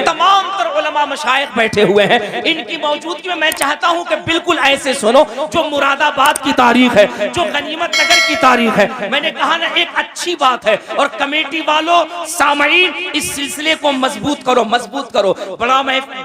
तमाम तर उलमा मशाइख बैठे हुए हैं। इनकी मौजूदगी में मैं चाहता हूं कि बिल्कुल ऐसे सुनो जो मुरादाबाद की तारीख है, जो गनीमत नगर की तारीख है। मैंने कहा ना एक अच्छी बात है। और कमेटी वालों, सामईन, इस सिलसिले को मजबूत करो, मजबूत करो।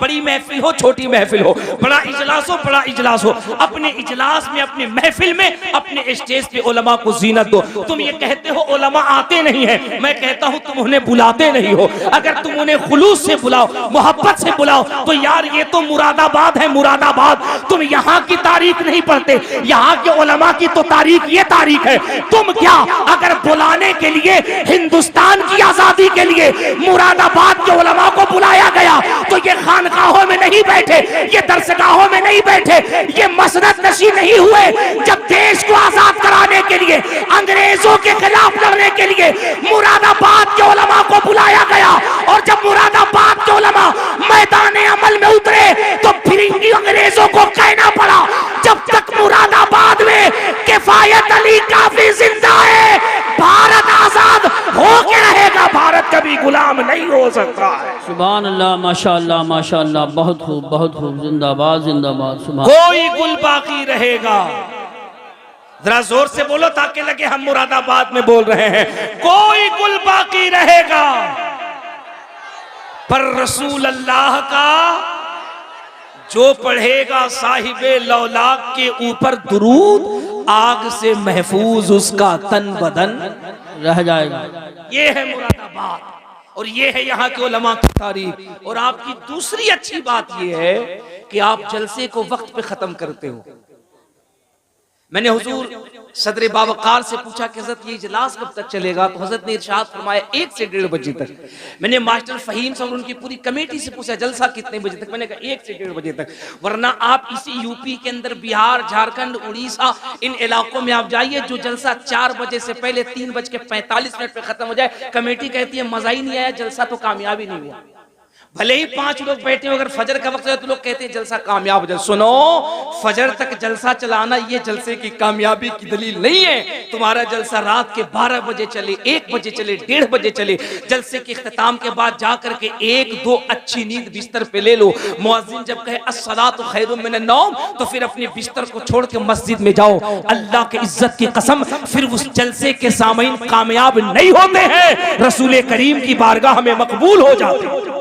बड़ी महफिल हो, छोटी महफिल हो, बड़ा इजलास हो, बड़ा इजलास हो, अपने इजलास में, अपनी महफिल में, अपने स्टेज पे उलमा को जीनत दो। तुम ये कहते हो उलमा आते नहीं है, मैं कहता हूं तुम उन्हें बुलाते नहीं हो। अगर तुम उन्हें खुलूस से बुलाओ, मोहब्बत से बुलाओ, तो यार ये तो मुरादाबाद है, मुरादाबाद। तुम यहाँ की तारीख नहीं पढ़ते, यहाँ के उलमा की तो तारीख ये तारीख है। तुम क्या अगर बुलाने के लिए, हिंदुस्तान की आजादी के लिए मुरादाबाद के उलमा को बुलाया गया तो ये खानकाहों में नहीं बैठे, ये दरसगाहों में नहीं बैठे, ये मसनद नशी नहीं हुए। जब देश को आजाद कराने के लिए, अंग्रेजों के खिलाफ लड़ने के लिए मुरादाबाद के उलमा को बुलाया गया, और जब मुरादाबाद के उलमा मैदान अमल में उतरे तो फिरंगी अंग्रेजों को कहना पड़ा, जब तक मुरादाबाद में किफायत अली काफी जिंदा है, भारत आजाद होके रहेगा, भारत कभी गुलाम नहीं हो सकता है। सुभान अल्लाह, माशाअल्लाह, माशाअल्लाह, बहुत खूब, बहुत खूब, जिंदाबाद, जिंदाबाद। सुभान। कोई गुल बाकी रहेगा, जरा जोर से बोलो ताकि लगे हम मुरादाबाद में बोल रहे हैं। कोई गुल बाकी रहेगा, पर रसूल अल्लाह का जो पढ़ेगा साहिबे लौलाक के ऊपर दुरूद, आग से महफूज उसका तन बदन रह जाएगा। ये है मुरादाबाद और ये है यहाँ के उलमा की तारीफ। और आपकी दूसरी अच्छी बात ये है कि आप जलसे को वक्त पे खत्म करते हो। मैंने हुजूर सदर बावकार से पूछा कि हजरत ये इजलास कब तक चलेगा, तो हजरत ने इरशाद फरमाया 1 से 1:30 बजे तक। मैंने मास्टर फहीम से और उनकी पूरी कमेटी से पूछा जलसा कितने बजे तक, मैंने कहा 1 से 1:30 बजे तक। वरना आप इसी यूपी के अंदर बिहार, झारखंड, उड़ीसा, इन इलाकों में आप जाइए, जो जलसा 4 बजे से पहले 3:45 पे खत्म हो जाए, कमेटी कहती है मजा ही नहीं आया, जलसा तो कामयाबी नहीं हुआ। भले ही 5 लोग बैठे हो, अगर फजर का वक्त है तो लोग कहते हैं जलसा कामयाब हो जाए। सुनो, फजर तक जलसा चलाना ये जलसे की कामयाबी की दलील नहीं है। तुम्हारा जलसा रात के 12 बजे चले, 1 बजे चले, 1:30 बजे चले, जलसे के इख्तिताम के बाद जाकर के 1-2 अच्छी नींद बिस्तर पे ले लो। मुअज्जिन जब कहे अस्सलातु खैरुम मिनन नौम, तो फिर अपने बिस्तर को छोड़ के मस्जिद में जाओ। अल्लाह के इज्जत की कसम, फिर उस जलसे के सामईन कामयाब नहीं होते हैं, रसूल करीम की बारगाह में मकबूल हो जाते हैं।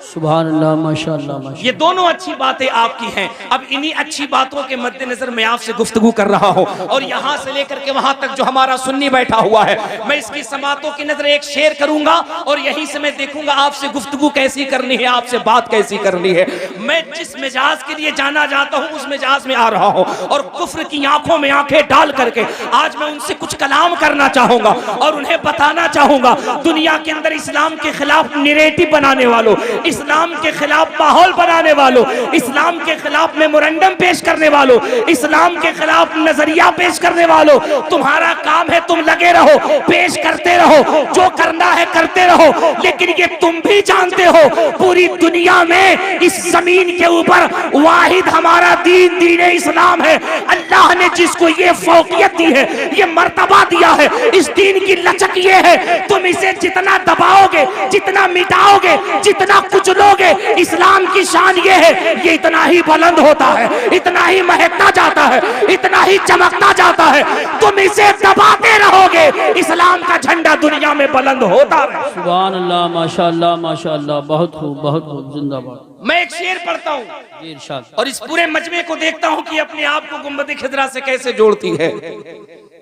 सुभान अल्लाह, माशाअल्लाह, माशाअल्लाह। ये दोनों अच्छी बातें आपकी हैं। अब इन्हीं अच्छी बातों के मद्देनजर मैं आपसे गुफ्तगू कर रहा हूं, और यहां से लेकर के वहां तक जो हमारा सुन्नी बैठा हुआ है, मैं इसकी समातों की नजर एक शेर करूंगा और यहीं से मैं देखूंगा आपसे गुफ्तगू कैसी करनी है, आपसे बात कैसी करनी है। मैं जिस मिजाज के लिए जाना जाता हूं उस मिजाज में आ रहा हूं, और कुफ्र की आंखों में आंखें डाल करके आज मैं उनसे कुछ कलाम करना चाहूंगा और उन्हें बताना चाहूंगा, दुनिया के अंदर इस्लाम के खिलाफ नैरेटिव बनाने वालों, इस्लाम के खिलाफ माहौल बनाने वालों, इस्लाम के खिलाफ मेमोरेंडम पेश करने वालों, इस्लाम के खिलाफ नजरिया पेश करने वालों, तुम्हारा काम है तुम लगे रहो, पेश करते रहो, जो करना है करते रहो। लेकिन ये तुम भी जानते हो, पूरी दुनिया में इस जमीन के ऊपर वाहिद हमारा दीन, दीन इस्लाम है। अल्लाह ने जिसको ये फौकियत दी है, ये मर्तबा दिया है, इस दीन की लचक ये है, तुम इसे जितना दबाओगे, जितना मिटाओगे, जितना कुछ लोगे, इस्लाम की शान ये है, ये इतना ही बुलंद होता है, इतना ही महकता जाता है, इतना ही चमकता जाता है। तुम इसे दबाते रहोगे, इस्लाम का झंडा दुनिया में बुलंद होता है। सुभान अल्लाह, माशाअल्लाह, माशाअल्लाह, बहुत खूब, बहुत खूब, जिंदाबाद। मैं एक शेर पढ़ता हूँ जी, इरशाद। और इस पूरे मजमे को देखता हूँ कि अपने आप को गुंबद खिजरा से कैसे जोड़ती है।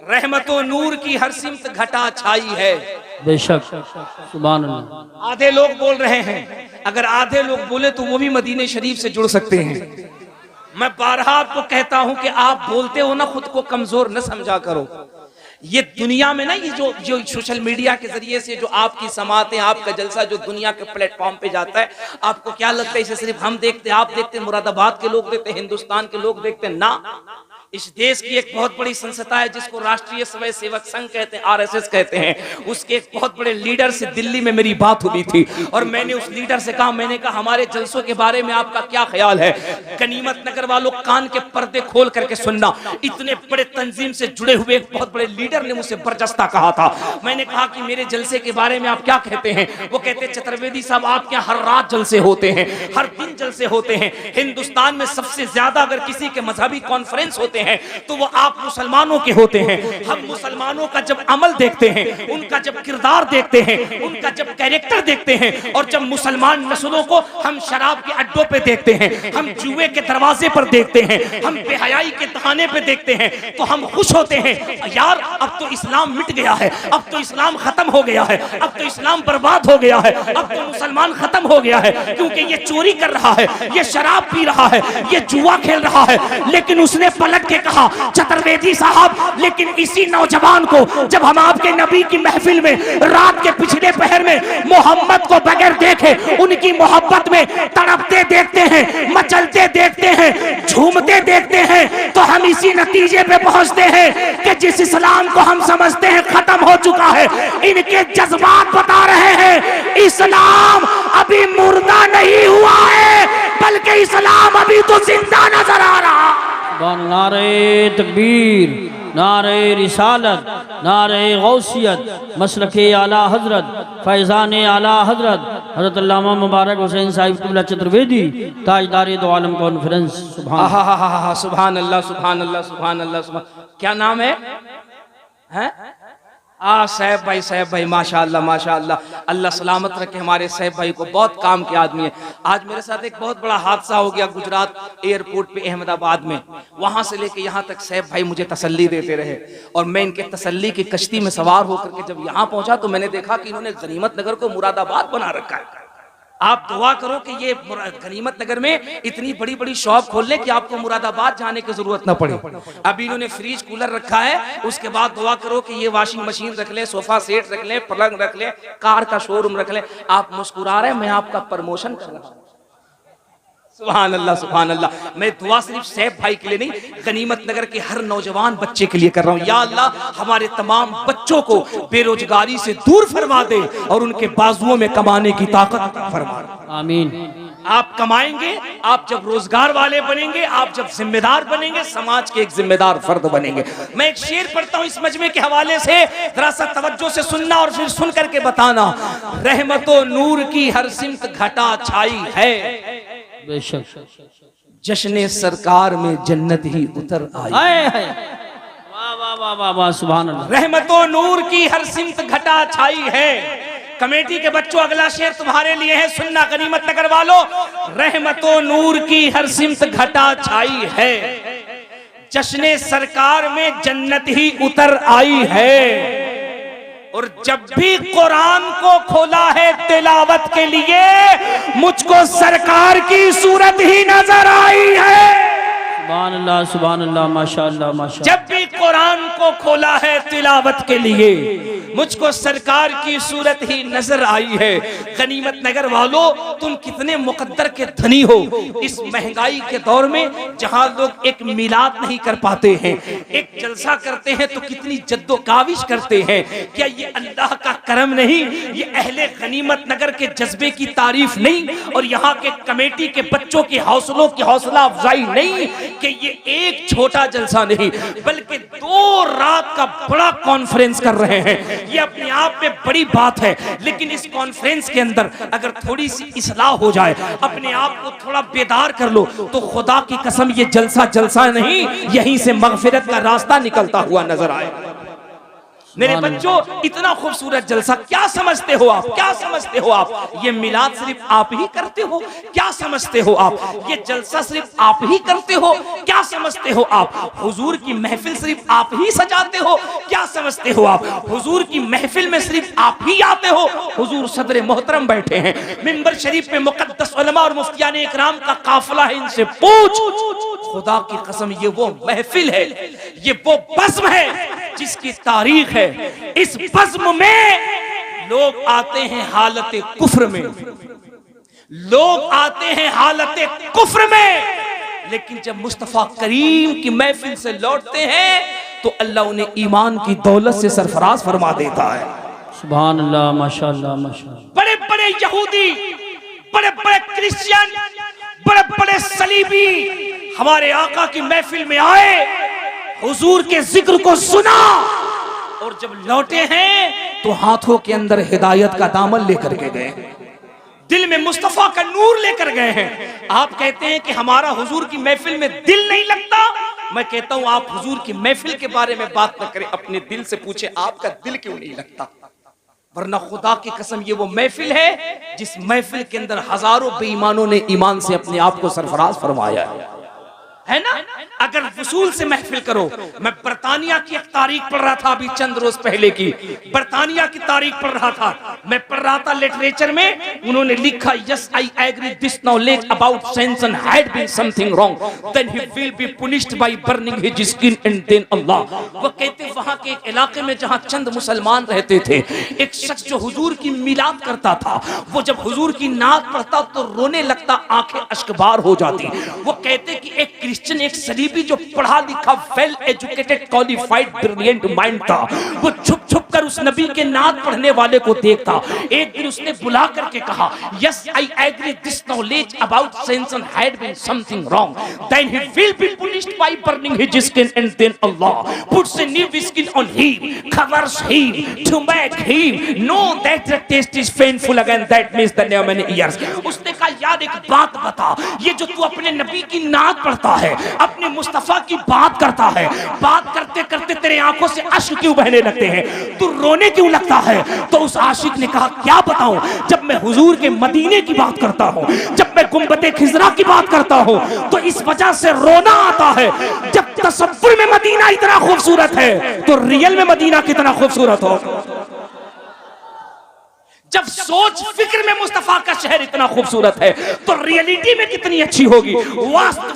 रहमतो नूर की हर सिमत घटा छाई है, बेशक। सुभान अल्लाह। आधे लोग बोल रहे हैं, अगर आधे लोग बोले तो वो भी मदीने शरीफ से जुड़ सकते हैं। मैं बारहा आपको कहता हूं कि आप बोलते हो ना, खुद को कमजोर न समझा करो। ये दुनिया में ना, ये जो सोशल मीडिया के जरिए से जो आपकी समातें, आपका जलसा जो दुनिया के प्लेटफॉर्म पे जाता है, आपको क्या लगता है इसे सिर्फ हम देखते, आप देखते, मुरादाबाद के लोग देखते, हिंदुस्तान के लोग देखते? ना, इस देश की एक बहुत बड़ी संस्था है जिसको राष्ट्रीय स्वयं सेवक संघ कहते हैं, आरएसएस कहते हैं। उसके एक बहुत बड़े लीडर से दिल्ली में मेरी बात हुई थी और मैंने उस लीडर से कहा, मैंने कहा हमारे जलसों के बारे में आपका क्या ख्याल है। गनीमत नगर वालों कान के पर्दे खोल करके सुनना, इतने बड़े तंजीम से जुड़े हुए एक बहुत बड़े लीडर ने मुझसे बर्जस्ता कहा था। मैंने कहा कि मेरे जलसे के बारे में आप क्या कहते हैं। वो कहते चतुर्वेदी साहब आपके यहाँ हर रात जलसे होते हैं, हर दिन जलसे होते हैं। हिंदुस्तान में सबसे ज्यादा अगर किसी के मजहबी कॉन्फ्रेंस होते हैं तो वो आप मुसलमानों के होते हैं। हम मुसलमानों का जब अमल देखते हैं, उनका जब किरदार देखते हैं, उनका जब कैरेक्टर देखते हैं, और जब मुसलमान नस्लों को हम शराब के अड्डों पे देखते हैं, हम जुए के दरवाजे पर देखते हैं, हम बेहयाई के तहाने पे देखते हैं, तो हम खुश होते हैं यार अब तो इस्लाम मिट गया है, अब तो इस्लाम खत्म हो गया है, अब तो इस्लाम बर्बाद हो गया है, अब तो मुसलमान खत्म हो गया है, क्योंकि ये चोरी कर रहा है, ये शराब पी रहा है, ये जुआ खेल रहा है। लेकिन उसने पलट के कहा चतुर्वेदी साहब, लेकिन इसी नौजवान को जब हम आपके नबी की महफिल में रात के पिछले पहर में मोहम्मद को बगैर देखे उनकी मोहब्बत में तड़पते देखते हैं, मचलते देखते हैं, झूमते देखते हैं, तो हम इसी नतीजे पे पहुंचते हैं कि जिस इस्लाम को हम समझते हैं खत्म हो चुका है, इनके जज्बात बता रहे हैं इस्लाम अभी मुर्दा नहीं हुआ है, बल्कि इस्लाम अभी तो जिंदा नजर आ रहा। नारे तकबीर, नारे रिसालत, नारे गौसियत, मसलके आला हजरत, फैज़ान आला हजरत हजरत अल्लामा मुबारक हुसैन साहिब क़िबला चतुर्वेदी ताजदार दो आलम कॉन्फ्रेंस। सुभान अल्लाह, सुभान अल्लाह, सुभान अल्लाह। क्या नाम है? सैफ भाई माशाअल्लाह माशाअल्लाह, अल्लाह सलामत रखे हमारे सैफ भाई को, बहुत काम के आदमी है। आज मेरे साथ एक बहुत बड़ा हादसा हो गया गुजरात एयरपोर्ट पे अहमदाबाद में, वहां से लेके यहाँ तक सैफ भाई मुझे तसल्ली देते रहे और मैं इनके तसल्ली की कश्ती में सवार होकर के जब यहाँ पहुंचा तो मैंने देखा कि इन्होंने गनीमत नगर को मुरादाबाद बना रखा है। आप दुआ करो कि ये गनीमत नगर में इतनी बड़ी बड़ी शॉप खोल लें कि आपको मुरादाबाद जाने की जरूरत न पड़े। अभी इन्होंने फ्रिज कूलर रखा है, उसके बाद दुआ करो कि ये वॉशिंग मशीन रख लें, सोफा सेट रख लें, पलंग रख लें, कार का शोरूम रख लें। आप मुस्कुरा रहे हैं, मैं आपका प्रमोशन कर रहा हूं। सुभान अल्लाह, सुभान अल्लाह। मैं दुआ सिर्फ सैफ भाई के लिए नहीं, गनीमत नगर के हर नौजवान बच्चे के लिए कर रहा हूँ। या अल्लाह हमारे तमाम बच्चों को बेरोजगारी से दूर फरमा दे और उनके बाजुओं में कमाने की ताकत फरमा दे। आमीन। आप कमाएंगे, आप जब रोजगार वाले बनेंगे, आप जब जिम्मेदार बनेंगे, समाज के एक जिम्मेदार फर्द बनेंगे। मैं एक शेर पढ़ता हूँ इस मजमे के हवाले से, जरा सा तवज्जो से सुनना और फिर सुन करके बताना। रहमतो नूर की हर सिमत घटा छाई है, बेशक जश्ने सरकार में जन्नत ही उतर आई। वाह वाह वाह वाह वाह, सुभान अल्लाह। रहमतो नूर की हर सिमत घटा छाई है। कमेटी के बच्चों अगला शेर तुम्हारे लिए है, सुनना गनीमत नगर वालों। रहमतो नूर की हर सिमत घटा छाई है, जश्ने सरकार में जन्नत ही उतर आई है। और जब भी कुरान को खोला है तिलावत के लिए, मुझको सरकार की सूरत ही नजर आई है। सुभान अल्लाह, सुभान अल्लाह, माशाअल्लाह माशाअल्लाह। जब भी कुरान को खोला है तिलावत के लिए, मुझको सरकार की सूरत ही नजर आई है। गनीमत नगर वालों, तुम कितने मुकद्दर के धनी हो इस महंगाई के दौर में, जहां लोग एक मिलाद नहीं कर पाते हैं, एक जलसा करते हैं तो कितनी जद्दोकाविश करते हैं। क्या ये अल्लाह का करम नहीं? ये अहले गनीमत नगर के जज्बे की तारीफ नहीं? और यहाँ के कमेटी के बच्चों के हौसलों की हौसला अफजाई नहीं कि ये एक छोटा जलसा नहीं बल्कि 2 रात का बड़ा कॉन्फ्रेंस कर रहे हैं। ये अपने आप में बड़ी बात है, लेकिन इस कॉन्फ्रेंस के अंदर अगर थोड़ी सी इस्लाह हो जाए, अपने आप को थोड़ा बेदार कर लो, तो खुदा की कसम ये जलसा जलसा नहीं, यहीं से मगफिरत का रास्ता निकलता हुआ नजर आए। मेरे बच्चों, इतना खूबसूरत जलसा, क्या समझते हो आप? क्या समझते हो आप? ये मिलाद सिर्फ आप ही करते हो? क्या समझते हो आप? ये जलसा सिर्फ आप ही करते हो? क्या समझते हो आप? हुजूर की महफिल सिर्फ आप ही सजाते हो? क्या समझते हो आप? हुजूर की महफिल में सिर्फ आप ही आते हो? हुजूर सदर मोहतरम बैठे हैं मिंबर शरीफ पे, मुकद्दस उलमा और मुफ्तियान इकराम का काफिला है, इनसे पूछ। खुदा की कसम, ये वो महफिल है, ये वो बज़्म है जिसकी तारीख है। इस बज़्म में लोग आते हैं हालत कुफ्र में, लोग आते हैं हालत कुफ्र में, लेकिन जब मुस्तफा करीम की महफिल से लौटते हैं तो अल्लाह उन्हें ईमान की दौलत से सरफराज फरमा देता है। सुभान अल्लाह, माशाअल्लाह माशाअल्लाह। बड़े बड़े यहूदी, बड़े बड़े क्रिश्चियन, बड़े बड़े सलीबी हमारे आका की महफिल में आए, हुजूर के जिक्र को सुना और जब लौटे हैं तो हाथों के अंदर हिदायत का दामन लेकर के गए, दिल में मुस्तफा का नूर लेकर गए हैं। आप कहते हैं कि हमारा हुजूर की महफिल में दिल नहीं लगता। मैं कहता हूं आप हुजूर की महफिल के बारे में बात न करें, अपने दिल से पूछे आपका दिल क्यों नहीं लगता। वरना खुदा की कसम ये वो महफिल है जिस महफिल के अंदर हजारों बेईमानों ने ईमान से अपने आप को सरफराज फरमाया है ना। अगर वसूल से महफिल करो, मैं बरतानिया की एक तारीख पढ़ रहा था अभी चंद रोज पहले की, बरतानिया की तारीख पढ़ रहा था, मैं पढ़ रहा था लिटरेचर में, उन्होंने लिखा yes I agree this knowledge about sanction had been something wrong then he will be punished by burning his skin and then Allah. वो कहते वहां के एक इलाके में जहां चंद मुसलमान रहते थे, एक शख्स जो हुजूर की मिलाद करता था, वो जब हुजूर की नात पढ़ता तो रोने लगता, आंखें अश्कबार हो जाती। वो कहते कि एक क्रिश्चियन, एक सलीबी जो पढ़ा लिखा well educated qualified brilliant mind था, वो छुप छुप कर उस नबी के नात पढ़ने वाले को देखता। एक दिन उसने बुला करके कहा yes I agree this knowledge about sanction had been something wrong then he will be punished by burning his skin and then Allah puts a new skin on him covers him to make him know that the taste is painful again that means the new many years. उसने कहा यार एक बात बता, ये जो तू अपने नबी की नात पढ़ता है, अपने मुस्तफा की बात करता है, बात करते करते तेरे आंखों से अश्क क्यों बहने लगते हैं, तू रोने क्यों लगता है। तो उस आशिक ने कहा क्या बताऊं, जब मैं हुजूर के मदीने की बात करता हूं, जब मैं गुंबदे खिजरा की बात करता हूं, तो इस वजह से रोना आता है। जब तसव्वुर में मदीना इतना खूबसूरत है तो रियल में मदीना कितना खूबसूरत हो। जब सोच फिक्र में मुस्तफा का शहर इतना खूबसूरत है तो रियलिटी में कितनी अच्छी होगी,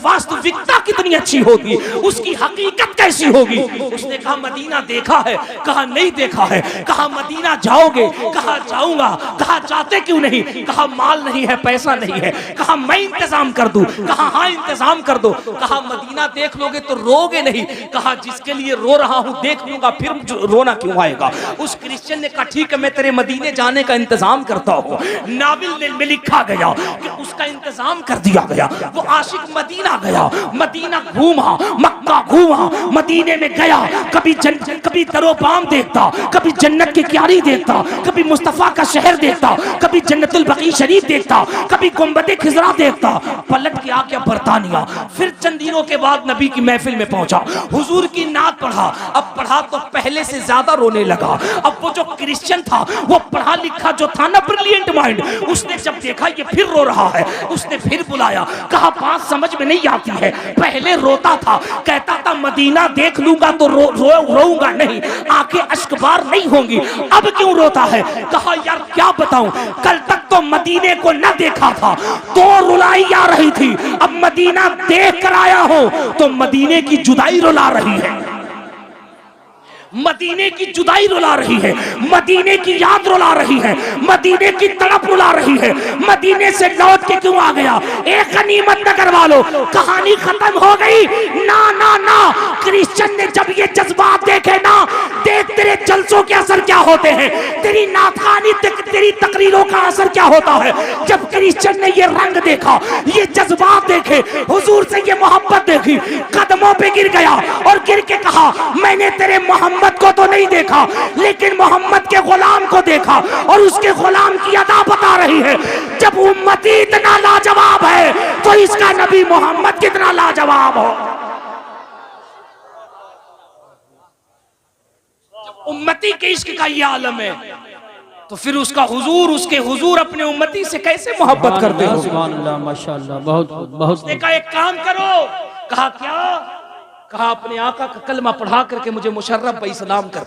वास्तविकता कितनी अच्छी होगी, उसकी हकीकत कैसी होगी। उसने कहा मदीना देखा है, कहा नहीं देखा है, कहा मदीना जाओगे, कहा जाऊंगा, कहा जाते क्यों नहीं, कहा माल नहीं है, पैसा नहीं है, कहा मैं इंतजाम कर दूं, कहा हाँ इंतजाम कर दो, कहा मदीना देख लोगे तो रोगे नहीं, कहा जिसके लिए रो रहा हूं देख लूंगा फिर रोना क्यों आएगा। उस क्रिश्चियन ने कहा ठीक है मैं तेरे मदीने जाने का इंतजाम करता हूं। नाविल में लिखा गया कि उसका इंतजाम कर दिया गया। वो आशिक मदीना गया, मदीना घूमा, मक्का घूमा, मदीने में गया, कभी दरोबाम देखता, कभी जन्नत की क्यारी देखता, कभी मुस्तफा का शहर देखता, कभी जन्नतुल बकी शरीफ देखता, कभी गुंबदे खिजरा देखता। पलट के आ गया बरतानिया। फिर चंद दिनों के बाद नबी की महफिल में पहुंचा, हुजूर की नात पढ़ा। अब पढ़ा तो पहले से ज्यादा रोने लगा। अब वो जो क्रिश्चियन था, वो पढ़ा लिखा जो था ना ब्रिलियंट माइंड, उसने जब देखा ये फिर रो रहा है, उसने फिर बुलाया, कहा बात समझ में नहीं आती है, पहले रोता था, कहता था मदीना देख लूंगा तो रोऊंगा नहीं, आंखें अश्कबार नहीं होंगी, अब क्यों रोता है। कहा यार क्या बताऊं, कल तक तो मदीने को न देखा था तो रुलाई आ रही थी, अब मदीना देख कर आया हूं तो मदीने की जुदाई रुला रही है, मदीने की जुदाई रुला रही है, मदीने की याद रुला रही है, मदीने की तड़प रुला रही है। मदीने से लौट के क्यों आ गया, एक गनीमत नगर वालों, कहानी खत्म हो गई। ना ना ना, क्रिश्चियन ने जब ये जज्बात देखे ना, देख तेरे जलसों के असर क्या होते हैं, तेरी नाथखानी तेरी तकरीरों का असर क्या होता है। जब क्रिश्चियन ने ये रंग देखा, ये जज्बात देखे, हुजूर से ये मोहब्बत देखी, कदमों पे गिर गया और गिर के कहा मैंने तेरे मोहम्मद को तो नहीं देखा, लेकिन मोहम्मद के गुलाम को देखा और उसके गुलाम की अदा बता रही है। जब उम्मती इतना लाजवाब है तो इसका नबी मोहम्मद कितना लाजवाब हो। जब उम्मती के इश्क का ये आलम है तो फिर उसका हुजूर, उसके हुजूर अपने उम्मती से कैसे मोहब्बत करते हो। सुभान अल्लाह, माशाअल्लाह, बहुत बहुत। उसने कहा एक काम करो, कहा क्या, कहा अपने आका का कलमा पढ़ा करके मुझे मुशर्रफ पे इस्लाम कर,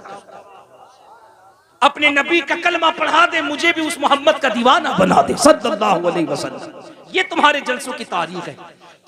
अपने नबी का कलमा पढ़ा दे, मुझे भी उस मोहम्मद का दीवाना बना दे सल्लल्लाहु अलैहि वसल्लम। ये तुम्हारे जलसों की तारीख है,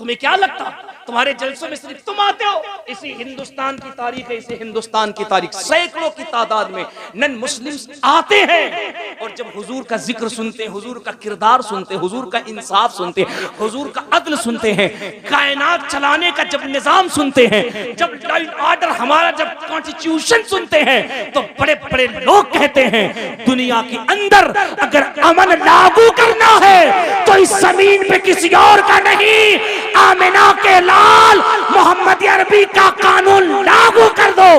तुम्हें क्या लगता तुम्हारे जलसों में सिर्फ तुम आते हो? इसी हिंदुस्तान की तारीख है, इसी हिंदुस्तान की तारीख, सैकड़ों की तादाद में नन मुस्लिम्स आते हैं और जब हुजूर का जिक्र सुनते हैं, हुजूर का किरदार सुनते हैं, हुजूर का इंसाफ सुनते हैं, हुजूर का अदल सुनते हैं, कायनात चलाने का जब निजाम सुनते हैं, जब लॉ एंड ऑर्डर हमारा जब कॉन्स्टिट्यूशन सुनते हैं, तो बड़े बड़े लोग कहते हैं दुनिया के अंदर अगर अमन लागू करना है तो इस जमीन पे किसी और का नहीं, आमिना के लाल मोहम्मद अरबी का कानून लागू कर दो,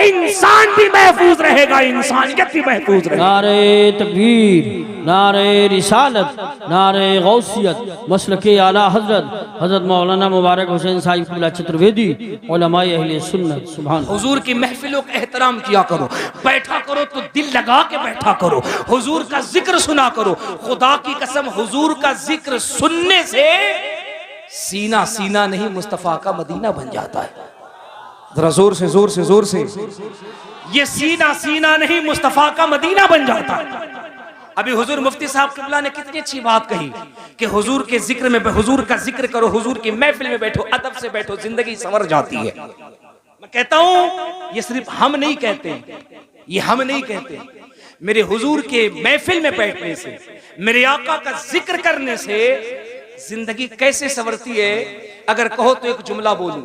इंसान भी महफूज रहेगा, इंसानियत भी महफूज रहेगी। नारे तकबीर, नारे रिसालत, नारे गौसियत, मसलके आला हजरत हजरत मौलाना मुबारक हुसैन साहिब क़िबला चतुर्वेदी, उलमाए अहले सुन्नत। सुभान हुजूर की महफिलों का एहतराम किया करो, बैठा करो तो दिल लगा के बैठा करो, हुजूर का जिक्र सुना करो। खुदा की कसम हुजूर का जिक्र सुनने से सीना सीना नहीं मुस्तफा का मदीना बन जाता है। जरा जोर से जोर से जोर से, ये सीना सीना नहीं मुस्तफा का मदीना बन जाता है। अभी हुजूर मुफ्ती साहब क़िबला ने कितनी अच्छी बात कही कि हुजूर के जिक्र में, हुजूर का जिक्र करो, हुजूर की महफिल में बैठो, अदब से बैठो, जिंदगी संवर जाती है। मैं कहता हूं ये सिर्फ हम नहीं कहते, ये हम नहीं कहते, मेरे हुजूर के महफिल में बैठने से, मेरे आका का जिक्र करने से जिंदगी कैसे संवरती है। अगर कहो तो एक जुमला बोलूं,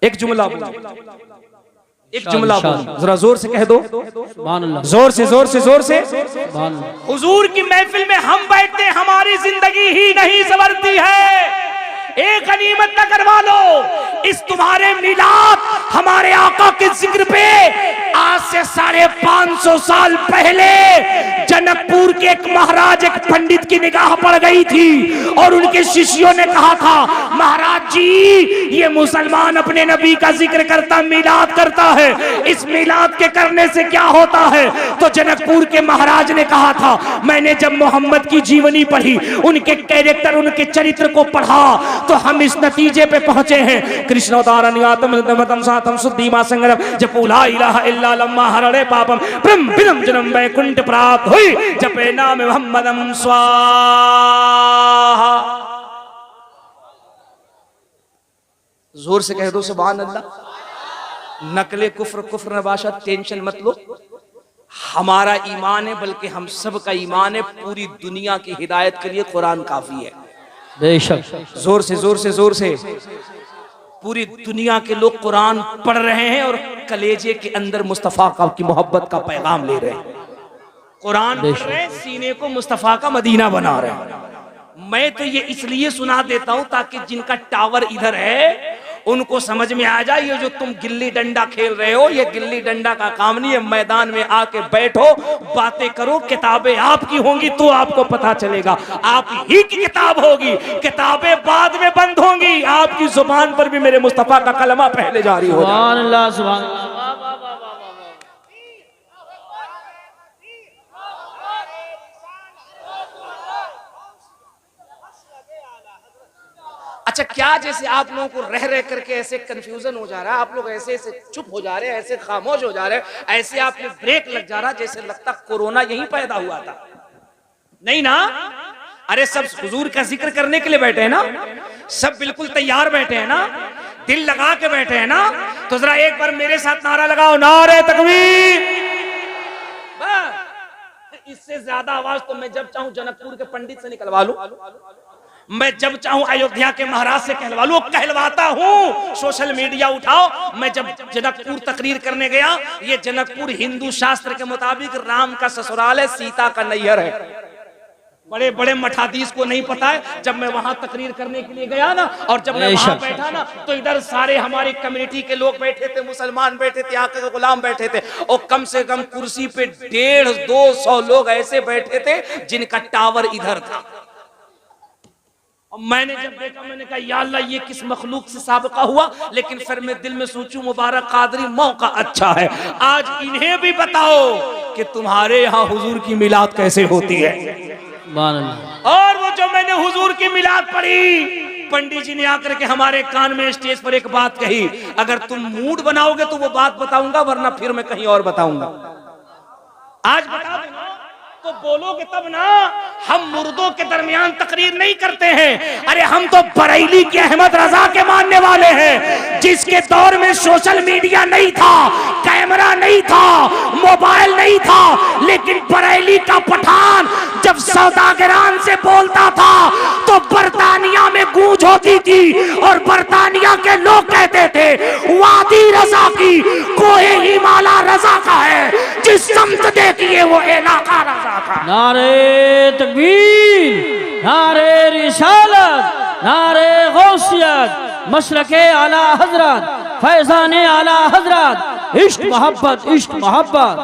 एक जुमला बोलूं, एक जुमला बोलूं, जरा जोर से कह दो, जोर से जोर से जोर से। हुजूर की महफिल में हम बैठते, हमारी जिंदगी ही नहीं संवरती है। एक गनीमत न करवा लो, इस तुम्हारे मिलाद हमारे आका के जिक्र पे आज से 550 साल पहले जनकपुर के एक महाराज, एक पंडित की निगाह पड़ गई थी और उनके शिष्यों ने कहा था, महाराज जी ये मुसलमान अपने नबी का जिक्र करता, मिलाद करता है, इस मिलाद के करने से क्या होता है? तो जनकपुर के महाराज ने कहा था, मैंने जब मोहम्मद की जीवनी पढ़ी, उनके कैरेक्टर, उनके चरित्र को पढ़ा, तो हम इस नतीजे पे पहुंचे हैं, कृष्णोदारण्यातम दमतम सातम सुद्धीमा संगरम जपूला इलाहा इल्ला लम्मा हरणे पापम ब्रह्म बिरम जन्म वैकुंठ प्राप्त हुई जपे नाम मोहम्मदम स्वाहा। जोर से कह दो सुभान अल्लाह। नकले कुफ्र कुफ्र नबाशा, टेंशन मत लो, हमारा ईमान है, बल्कि हम सब का ईमान है, पूरी दुनिया की हिदायत के लिए कुरान काफी है। बेशक, जोर से जोर से जोर से। पूरी दुनिया के लोग कुरान पढ़ रहे हैं और कलेजे के अंदर मुस्तफा की मोहब्बत का पैगाम ले रहे हैं। कुरान पढ़ रहे हैं, सीने को मुस्तफा का मदीना बना रहे हैं। मैं तो ये इसलिए सुना देता हूं ताकि जिनका टावर इधर है उनको समझ में आ जाए, ये जो तुम गिल्ली डंडा खेल रहे हो, ये गिल्ली डंडा का काम नहीं है। मैदान में आके बैठो, बातें करो, किताबें आपकी होंगी तो आपको पता चलेगा, आप ही की किताब होगी, किताबें बाद में बंद होंगी, आपकी जुबान पर भी मेरे मुस्तफा का कलमा पहले जारी होगा। सुभान अल्लाह, सुभान अल्लाह। अच्छा, क्या जैसे आप लोगों को रह रह करके ऐसे कंफ्यूजन हो जा रहा है, आप लोग ऐसे ऐसे चुप हो जा रहे हैं, ऐसे खामोश हो जा रहे हैं, ऐसे आप में ब्रेक लग जा रहा, जैसे लगता कोरोना यहीं पैदा हुआ था। नहीं ना? अरे सब हुजूर का जिक्र करने के लिए बैठे हैं ना, सब बिल्कुल तैयार बैठे हैं ना, दिल लगा के बैठे हैं ना, तो जरा एक बार मेरे साथ नारा लगाओ, नारे तकबीर। इससे ज्यादा आवाज तो मैं जब चाहूं जनकपुर के पंडित से निकलवा लूं, मैं जब चाहूं अयोध्या के महाराज से कहलवा लूं, कहलवाता हूं। सोशल मीडिया उठाओ, मैं जब जनकपुर तकरीर करने गया, ये जनकपुर हिंदू शास्त्र के मुताबिक राम का ससुराल है, सीता का नैहर है। बड़े बड़े मठाधीश को नहीं पता है, जब मैं वहां तकरीर करने के लिए गया ना, और जब मैं वहां बैठा ना, तो इधर सारे हमारी कम्युनिटी के लोग बैठे थे, मुसलमान बैठे थे, आके गुलाम बैठे थे, और कम से कम कुर्सी पे 150-200 लोग ऐसे बैठे थे जिनका टावर इधर था। और मैंने जब देखा, मैंने कहा या अल्लाह, ये किस मखलूक से साबिका हुआ। लेकिन फिर मैं दिल में सोचूं, मुबारक कादरी मौका अच्छा है, आज इन्हें भी बताओ कि तुम्हारे यहाँ हुजूर की मिलाद कैसे होती है। और वो जो मैंने हुजूर की मिलाद पढ़ी, पंडित जी ने आकर के हमारे कान में स्टेज पर एक बात कही, अगर तुम मूड बनाओगे तो वो बात बताऊंगा, वरना फिर मैं कहीं और बताऊंगा। आज बता देना, तो बोलोगे तब ना। हम मुर्दों के दरमियान तकरीर नहीं करते हैं। अरे हम तो बरेली के अहमद रजा के मानने वाले हैं, जिसके दौर में सोशल मीडिया नहीं था, कैमरा नहीं था, मोबाइल नहीं था, लेकिन बरेली का पठान जब सौदागरान से बोलता था तो बरतानिया में गूंज होती थी और बरतानिया के लोग कहते थे वादी रजा की कोई हिमालय रजा का है, जिस समत देखिए वो इलाका रजा का। नारे तकबीर, नारे रिसालत, नारे गौसियत, मसलके आला हजरत, फैजाने आला हजरत, इश्क मोहब्बत, इश्क मोहब्बत,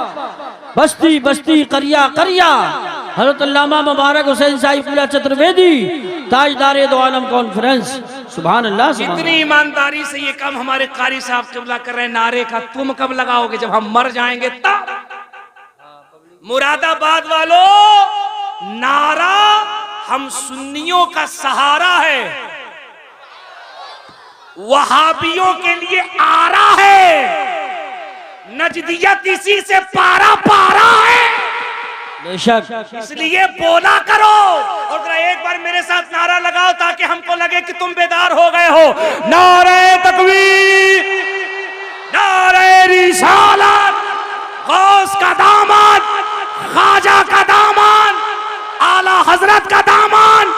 बस्ती बस्ती, करिया करिया, हज़रत अल्लामा मुबारक हुसैन साहिब क़िला चतुर्वेदी, ताजदार दो आलम कॉन्फ्रेंस। सुभान अल्लाह, सुभान कितनी ईमानदारी से ये काम हमारे कारी साहब क़िबला कर रहे हैं। नारे का तुम कब लगाओगे? जब हम मर जाएंगे तब। मुरादाबाद वालों, नारा हम सुन्नियों का सहारा है, वहाबियों के लिए आरा है, नजदियत इसी से पारा पारा है। बेशक, इसलिए बोला करो। और जरा एक बार मेरे साथ नारा लगाओ ताकि हमको लगे कि तुम बेदार हो गए हो। नारे तकबीर, नारे रिसालत, गौस का दामन, ख्वाजा का दामन, आला हजरत का दामन,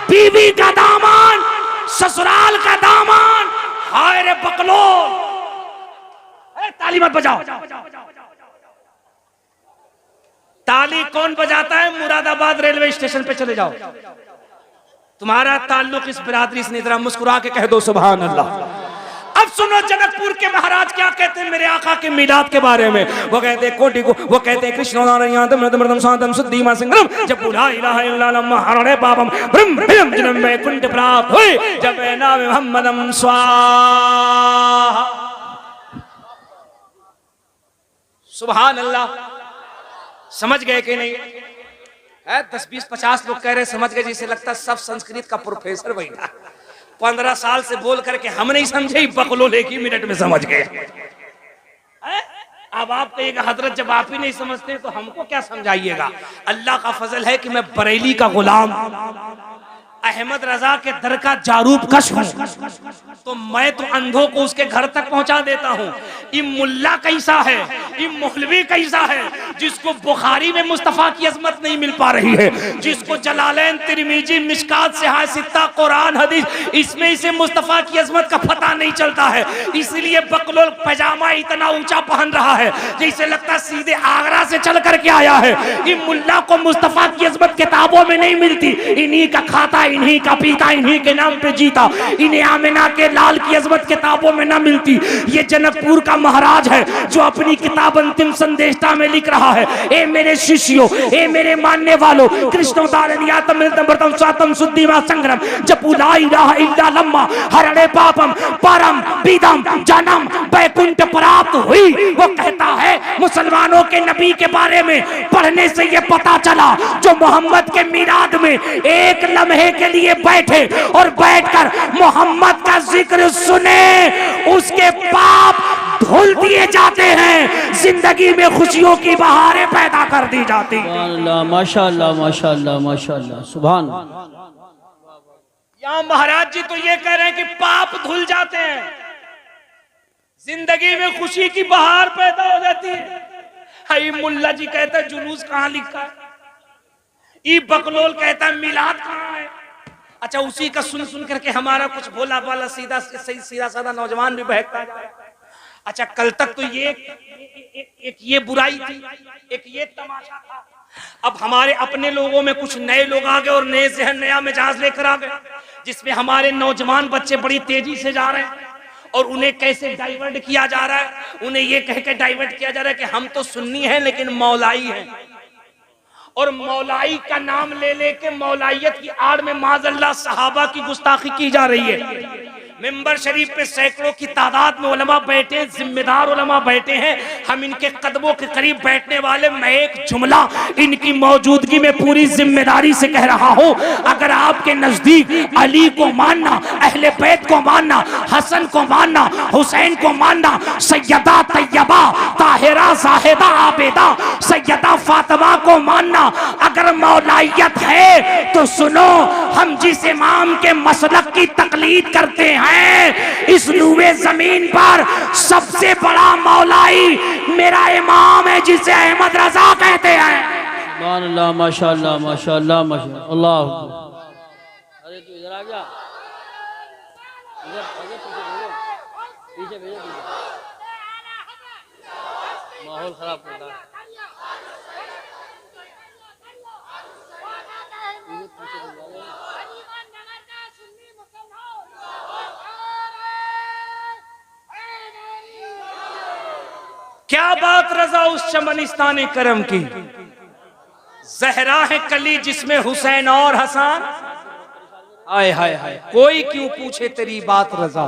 बीबी का दामन, ससुराल का दामन। हाय रे बकलोल, ताली मत बजाओ। ताली कौन बजाता है? मुरादाबाद रेलवे स्टेशन पे चले जाओ। तुम्हारा ताल्लुक इस बिरादरी से नहीं, जरा मुस्कुरा के कह दो सुभान अल्लाह। अब सुनो जनकपुर के महाराज क्या कहते हैं मेरे आका के मिलाद के बारे में। वो कहते हैं कोटि को, वो कहते हैं कृष्ण नारायण मृदम शांतम शुद्धिमा सिंगम, जब बुला इलाहा इल्लल्लाह हरणे पापम ब्रह्म ब्रह्म जन्म में कुंठ प्राप्त हुई, जब नाम मोहम्मदम स्वाहा। सुभान अल्लाह। समझ गए कि नहीं? है 10-20-50 लोग कह रहे समझ गए, जिसे लगता सब संस्कृत का प्रोफेसर बैठा। 15 साल से बोल करके हम नहीं समझे, बकलोल एक ही मिनट में समझ गए। अब आप कहिएगा हजरत जब आप ही नहीं समझते तो हमको क्या समझाइएगा। अल्लाह का फजल है कि मैं बरेली का गुलाम, अहमद रजा के दर का जारूब कश हूं, तो मैं तो अंधों को उसके घर तक पहुंचा देता हूं। ये मुल्ला कैसा है, ये मौलवी कैसा है, जिसको बुखारी में मुस्तफा की अजमत नहीं मिल पा रही है, जिसको जलालैन, तिरमिजी, मिशकात, सिहा सित्ता, कुरान, हदीस, इसमें इसे मुस्तफा की अजमत का पता नहीं चलता है। इसलिए बकलोल पैजामा इतना ऊंचा पहन रहा है जैसे लगता सीधे आगरा से चल करके आया है। ये मुल्ला को मुस्तफा की अजमत किताबों में नहीं मिलती, इन्हीं का खाता, इन्हीं का पीता, इन्हीं के नाम पे जीता। इन्हें आमिना के लाल की अजमत किताबों में ना मिलती। ये जनकपुर का महाराज है जो अपनी किताब अंतिम संदेशता में लिख रहा है, ए मेरे शिष्यों, ए मेरे मानने वालों, कृष्णोदारनियातम स्वातम शुद्धिमा संग्रम जपू ला इलाहा इल्ला लम्मा हरणे पापम परम विदम जन्म बैकुंठ प्राप्त हुई। वो कहता है मुसलमानों के नबी के बारे में पढ़ने से ये पता चला, जो मोहम्मद के मिलाद में एक लम्हे के लिए बैठे और बैठकर मोहम्मद का जिक्र सुने, उसके पाप धुल दिए जाते हैं, जिंदगी में खुशियों की बहारें पैदा कर दी जाती हैं। माशाअल्लाह, माशाअल्लाह, माशाअल्लाह, सुभान। यहाँ महाराज जी तो ये कह रहे हैं कि पाप धुल जाते हैं, जिंदगी में खुशी की बहार पैदा हो जाती है। हाई मुल्ला जी कहता है जुलूस कहाँ लिखा है, ई बकलोल कहता है मिलाद कहाँ है। अच्छा, उसी का सुन सुन करके हमारा कुछ भोला भाला सीधा साधा नौजवान भी बहकता है। अच्छा, कल तक तो एक ये बुराई थी, एक ये तमाशा था। अब हमारे अपने लोगों में कुछ नए लोग आ गए और नए जहन, नया मिजाज लेकर आ गए, जिसमें हमारे नौजवान बच्चे बड़ी तेजी से जा रहे हैं। और उन्हें कैसे डाइवर्ट किया जा रहा है, उन्हें ये कह के डाइवर्ट किया जा रहा है कि हम तो सुन्नी हैं लेकिन मौलाई हैं, और मौलाई का नाम ले लेके मौलाइयत की आड़ में माज़अल्लाह सहाबा की गुस्ताखी की जा रही है। मिंबर शरीफ पे सैकड़ों की तादाद में उलमा बैठे हैं, जिम्मेदार उलमा बैठे हैं। हम इनके कदमों के करीब बैठने वाले, मैं एक जुमला इनकी मौजूदगी में पूरी जिम्मेदारी से कह रहा हूं, अगर आपके नजदीक अली को मानना, अहले बैत को मानना, हसन को मानना, हुसैन को मानना, सैयदा तैयबा ताहिरा जाहिदा आबेदा सैयदा फातिमा को मानना अगर मौलाइयत है तो सुनो, हम जिस इमाम के मसलक की तकलीद करते हैं, इस नूए जमीन पर सबसे बड़ा मौलाई मेरा इमाम है, जिसे अहमद रजा कहते हैं। सुभान अल्लाह, माशाअल्लाह माशाअल्लाह माशाअल्लाह, अल्लाह। अरे तू इधर आ जा, इधर पीछे भेजो, माहौल खराब करता है। क्या बात रजा उस चमनिस्तान करम की, जहरा है कली जिसमें हुसैन और हसन। आय हाय हाय, कोई क्यों पूछे तेरी बात रजा।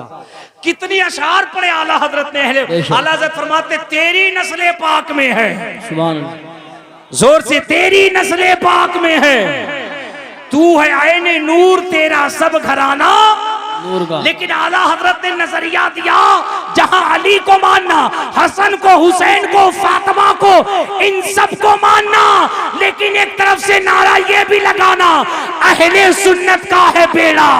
कितनी अशार पढ़े आला हजरत ने। आला हजरत फरमाते तेरी नस्ले पाक में है, सुभान अल्लाह, जोर से, तेरी नस्ले पाक में है, तू है आईने नूर, तेरा सब घराना नूर का। लेकिन आला हजरत ने नजरिया दिया, जहां अली को मानना, हसन को, हुसैन को, फातिमा को, इन सब को मानना, लेकिन एक तरफ से नारा ये भी लगाना, अहले सुन्नत का है बेड़ा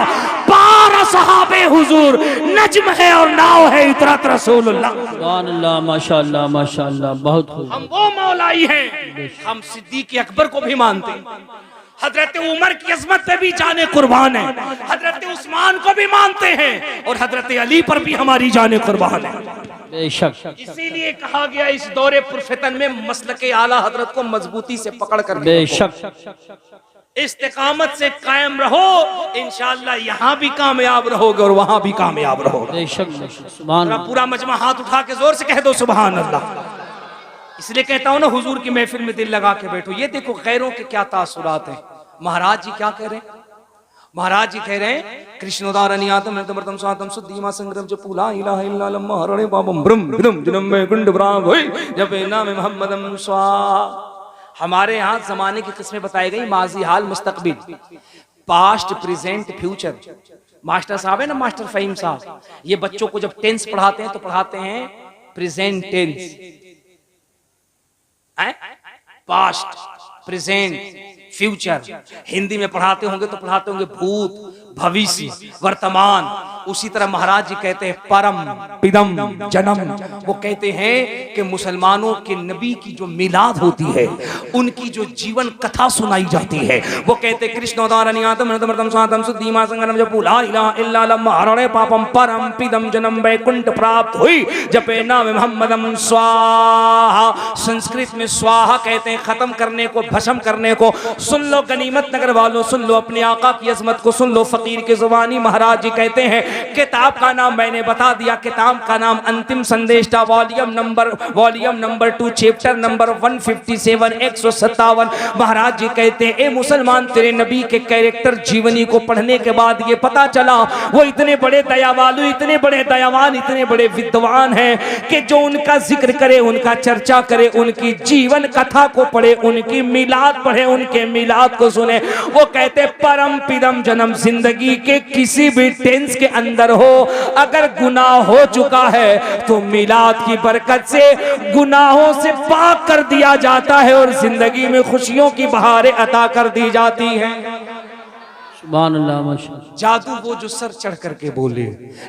पार सहाबे हुजूर, नज्म है और नाव है इतरत रसूलुल्लाह। सुभान अल्लाह, माशाअल्लाह माशाअल्लाह, बहुत खूब। हम वो मौलाई हैं, हम सिद्दीक अकबर को भी मानते हैं, हजरत उमर की अजमत पे भी जाने कुर्बान है, हजरत उस्मान को भी मानते हैं, और हजरत अली पर भी हमारी जाने कुर्बान है। बेशक, इसीलिए कहा गया इस दौरे पुरफितन में मसलके आला हजरत को मजबूती से पकड़ कर बेशक, इस्तिकामत से कायम रहो, इंशाअल्लाह यहाँ भी कामयाब रहोगे और वहां भी कामयाब रहोगे। बेशक, सुभान अल्लाह। पूरा मजमा हाथ उठा के जोर से कह दो सुभान अल्लाह। इसलिए कहता हूं ना, हुजूर की महफिल में दिल लगा के बैठो। ये देखो गैरों के क्या तासुरात हैं। महाराज जी क्या कह रहे हैं? महाराज जी कह रहे हैं, कृष्णोदारनियातम नतमर्तम स्वातम सुद्धीमा संग्रम ज पूला इलाहा इल्ला लम्मा हरणे बाबम ब्रह्म विदम जन्म में गुंड ब्राह्म होई जब नाम मोहम्मदम स्वा। हमारे यहाँ जमाने की किस्में बताई गई, माजी, हाल, मुस्तकबिल, पास्ट, प्रेजेंट, फ्यूचर। मास्टर साहब है ना, मास्टर फहीम साहब, ये बच्चों को जब टेंस पढ़ाते हैं तो पढ़ाते हैं present tense, past, present, future. Hindi में पढ़ाते होंगे तो पढ़ाते होंगे भूत, भविष्य, वर्तमान। उसी तरह महाराज जी कहते हैं परम पिदम जन्म। वो कहते हैं कि मुसलमानों के नबी की जो मिलाद होती है, उनकी जो जीवन कथा सुनाई जाती है, वो कहते पापम परम पिदम जन्म वैकुंठ प्राप्त हुई जपे नाम मोहम्मदम स्वाहा। संस्कृत में स्वाहा कहते हैं खत्म करने को, भस्म करने को। सुन लो गनीमत नगर वालों, सुन लो अपने आका की अजमत को, सुन लो फकीर की जुबानी। महाराज जी कहते हैं, किताब का नाम मैंने बता दिया, किताब का नाम अंतिम संदेश था, वॉल्यूम नंबर 2 चैप्टर नंबर 157 157। महाराज जी कहते हैं, ए मुसलमान, तेरे नबी के कैरेक्टर जीवनी को पढ़ने के बाद ये पता चला वो इतने बड़े दयावालु, इतने बड़े दयावान, इतने बड़े विद्वान हैं कि जो उनका जिक्र करे, उनका चर्चा करे, उनकी जीवन कथा को पढ़े, उनकी मिलाद पढ़े, उनके मिलाद को सुने। वो कहते परम पिदम जन्म, जिंदगी के किसी भी टेंस के अंदर हो, अगर गुनाह हो चुका है तो मिलाद की बरकत से गुनाहों से पाक कर दिया जाता है और जिंदगी में खुशियों की बहारें अता कर दी जाती हैं। सुभान अल्लाह, माशाअल्लाह। जादू वो जो सर चढ़ करके बोले,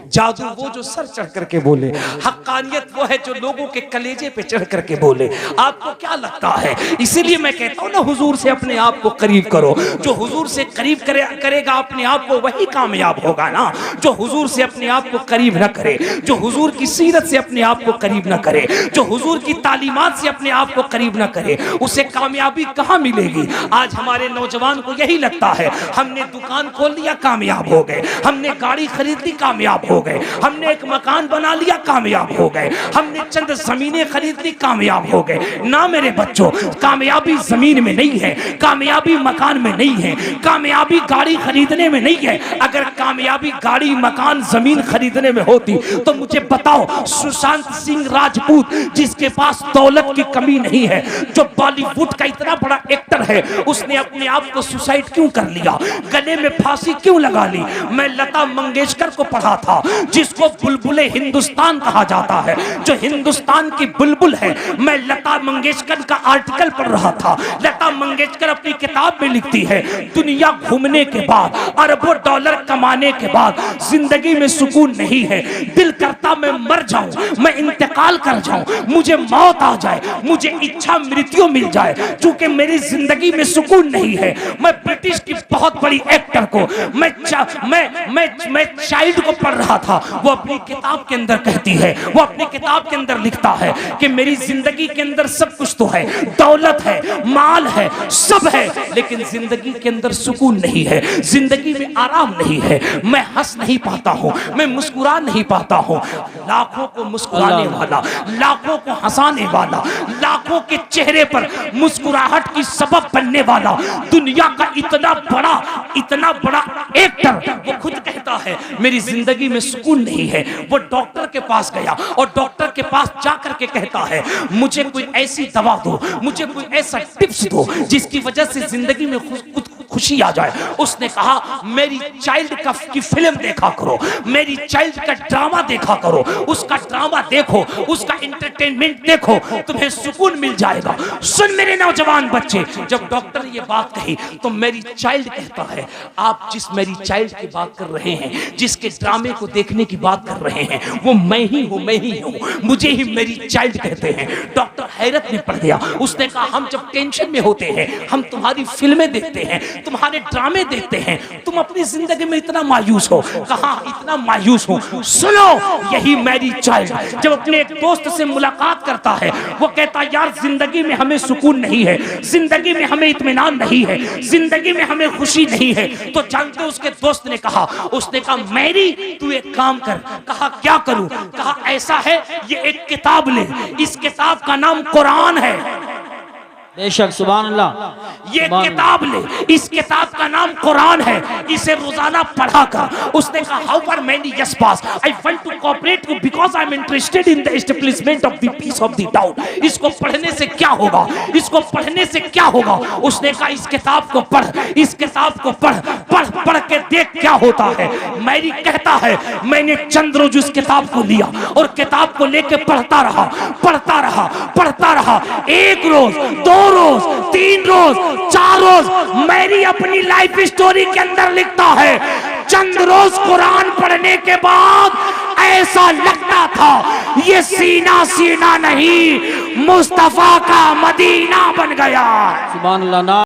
जादू वो जो सर चढ़ करके बोले, हक्कानियत वो है जो लोगों के कलेजे पे चढ़ करके बोले। आपको क्या लगता है? इसीलिए मैं कहता हूं ना, हुजूर से अपने आप को करीब करो। जो हुजूर से करीब करेगा अपने आप को, वही कामयाब होगा ना। जो हुजूर से अपने आप को करीब न करे, जो हुजूर की सीरत से अपने आप को करीब न करे, जो हुजूर की तालीमात से अपने आप को करीब न करे, उसे कामयाबी कहां मिलेगी? आज हमारे नौजवान को यही लगता है। हमने दुकान खोल लिया, कामयाब हो गए। हमने गाड़ी खरीद ली, कामयाब हो गए। हमने एक मकान बना लिया, कामयाब हो गए। हमने चंद जमीनें खरीद ली, कामयाब हो गए। ना मेरे बच्चों, कामयाबी जमीन में नहीं है, कामयाबी मकान में नहीं है, कामयाबी गाड़ी खरीदने में नहीं है। अगर कामयाबी गाड़ी मकान जमीन खरीदने में होती तो मुझे बताओ, सुशांत सिंह राजपूत जिसके पास दौलत की कमी नहीं है, जो बॉलीवुड का इतना बड़ा एक्टर है, उसने अपने आप को सुसाइड क्यों कर लिया, गले में फांसी क्यों लगा ली? मैं लता मंगेशकर को पढ़ा था, जिसको बुलबुले हिंदुस्तान कहा जाता है, जो हिंदुस्तान की बुलबुल है। मैं लता मंगेशकर का आर्टिकल पढ़ रहा था। लता मंगेशकर अपनी किताब में लिखती है, दुनिया घूमने के बाद, अरबों डॉलर कमाने के बाद जिंदगी में सुकून नहीं है। दिल करता मैं मर जाऊं, मैं इंतकाल कर जाऊं, मुझे मौत आ जाए, मुझे इच्छा मृत्यु मिल जाए, क्योंकि मेरी जिंदगी में सुकून नहीं है। मैं ब्रिटिश की बहुत बड़ी एक्टर को, मैं चाइल्ड को पढ़ रहा था। वो अपनी किताब के अंदर कहती है, वो अपनी किताब के अंदर लिखता है कि मेरी जिंदगी के अंदर सब कुछ तो है, दौलत है, माल है, सब है, लेकिन जिंदगी के अंदर सुकून नहीं है, जिंदगी में आराम नहीं है। मैं हंस नहीं पाता हूं, मैं मुस्कुरा नहीं पाता हूं। लाखों को मुस्कुराने वाला, लाखों को हंसाने वाला, लाखों के चेहरे पर मुस्कुराहट की सबब बनने वाला दुनिया का इतना बड़ा एक्टर, वो खुद कहता है मेरी जिंदगी में सुकून नहीं है। वो डॉक्टर के पास गया और डॉक्टर के पास जाकर के कहता है, मुझे कोई ऐसी दवा दो, मुझे कोई ऐसा टिप्स दो जिसकी वजह से जिंदगी में खुशी आ जाए। उसने कहा, मेरी चाइल्ड की फिल्म देखा करो, मेरी चाइल्ड का ड्रामा देखा करो, उसका ड्रामा देखो, उसका एंटरटेनमेंट देखो, तुम्हें सुकून मिल जाएगा। सुन मेरे नौजवान बच्चे, जब डॉक्टर ये बात कही तो मेरी चाइल्ड कहता है, आप जिस मेरी चाइल्ड की बात कर रहे हैं, जिसके ड्रामे को देखने की बात कर रहे हैं, वो मैं ही हूँ, मुझे ही मेरी चाइल्ड कहते हैं। डॉक्टर हैरत में पड़ गया। उसने कहा, हम जब टेंशन में होते हैं, हम तुम्हारी फिल्में देखते हैं, तुम्हारे ड्रामे देखते हैं, तुम अपनी जिंदगी में इतना मायूस हो। कहा, इतना मायूस हो? सुनो, यही मेरी चाइल्ड जब अपने एक दोस्त से मुलाकात करता है, वो कहता, यार जिंदगी में हमें सुकून नहीं है, जिंदगी में हमें इत्मीनान नहीं है, जिंदगी में हमें खुशी नहीं है। तो जानते हो उसके दोस्त ने कहा, उसने कहा, मैरी तू एक काम कर। कहा, क्या करूं? कहा, ऐसा है, ये एक किताब ले, इस किताब का नाम कुरान है। बेशक, सुभान अल्लाह। ये किताब ले, इस किताब का नाम कुरान है, इसे रोजाना पढ़ा कर। उसने कहा, how many yes pass, I want to cooperate you because I am interested in the establishment of the peace of the doubt. इसको पढ़ने से क्या होगा? इसको पढ़ने से क्या होगा? उसने कहा, इस किताब को पढ़, इस किताब को पढ़ के देख क्या होता है। मैरी कहता है, मैंने चंद रोज उस किताब को लिया और किताब को लेके पढ़ता रहा। एक रोज, 2 रोज, 3 रोज, 4 रोज, मैरी अपनी लाइफ स्टोरी के अंदर लिखता है, चंद रोज कुरान पढ़ने के बाद ऐसा लगता था ये सीना नहीं, मुस्तफा का मदीना बन गया। सुभान अल्लाह।